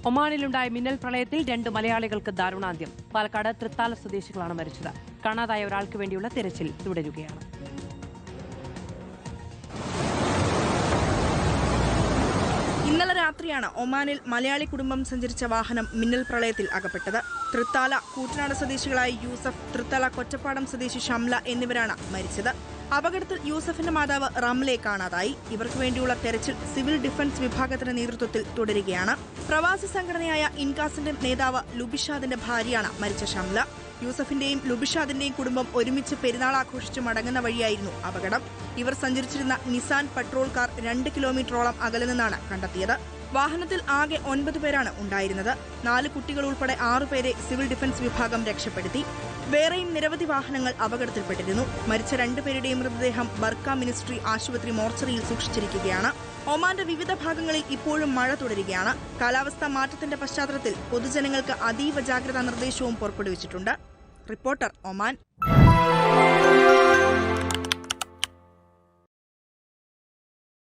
ഒമാനിലുണ്ടായ മിന്നൽ പ്രളയത്തിൽ 2 മലയാളികൾക്ക് ദാരുണാന്ത്യം. പാലക്കാട് തൃത്താല സ്വദേശികളാണ് മരിച്ചത്. കാണാതായ ഒരാൾക്ക് വേണ്ടിയുള്ള തിരച്ചിൽ തുടരുകയാണ്. ഇന്നലെ രാത്രിയാണ് ഒമാനിൽ മലയാളി കുടുംബം സഞ്ചരിച്ച വാഹനം മിന്നൽ പ്രളയത്തിൽ അകപ്പെട്ടത്. തൃത്താല കൂറ്റനാട് സ്വദേശികളായ യൂസഫ്, തൃത്താല കൊറ്റപ്പാടം സ്വദേശി ഷംല എന്നിവരാണ് മരിച്ചത്. അപകടത്തിൽ യൂസഫിന്റെ മാതാവ് റംലെ കാണാതായി. ഇവർക്ക് വേണ്ടിയുള്ള തെരച്ചിൽ സിവിൽ ഡിഫൻസ് വിഭാഗത്തിന്റെ നേതൃത്വത്തിൽ തുടരുകയാണ്. പ്രവാസി സംഘടനയായ ഇൻകാസിന്റെ നേതാവ് ലുബിഷാദിന്റെ ഭാര്യയാണ് മരിച്ച ഷംല. യൂസഫിന്റെയും ലുബിഷാദിന്റെയും കുടുംബം ഒരുമിച്ച് പെരുന്നാൾ ആഘോഷിച്ച് മടങ്ങുന്ന വഴിയായിരുന്നു അപകടം. ഇവർ സഞ്ചരിച്ചിരുന്ന നിസാൻ പെട്രോൾ കാർ 2 കിലോമീറ്ററോളം അകലെ നിന്നാണ് കണ്ടെത്തിയത്. വാഹനത്തിൽ ആകെ 9 പേരാണ് ഉണ്ടായിരുന്നത്. 4 കുട്ടികൾ ഉൾപ്പെടെ 6 പേരെ സിവിൽ ഡിഫൻസ് വിഭാഗം രക്ഷപ്പെടുത്തി. വേറെയും നിരവധി വാഹനങ്ങൾ അപകടത്തിൽപ്പെട്ടിരുന്നു. മരിച്ച 2 പേരുടെയും മൃതദേഹം ബർക്ക മിനിസ്ട്രി ആശുപത്രി മോർച്ചറിയിൽ സൂക്ഷിച്ചിരിക്കുകയാണ്. ഒമാന്റെ വിവിധ ഭാഗങ്ങളിൽ ഇപ്പോഴും മഴ തുടരുകയാണ്. കാലാവസ്ഥാ മാറ്റത്തിന്റെ പശ്ചാത്തലത്തിൽ പൊതുജനങ്ങൾക്ക് അതീവ ജാഗ്രതാ നിർദ്ദേശവും പുറപ്പെടുവിച്ചിട്ടുണ്ട്. Reporter, Oman.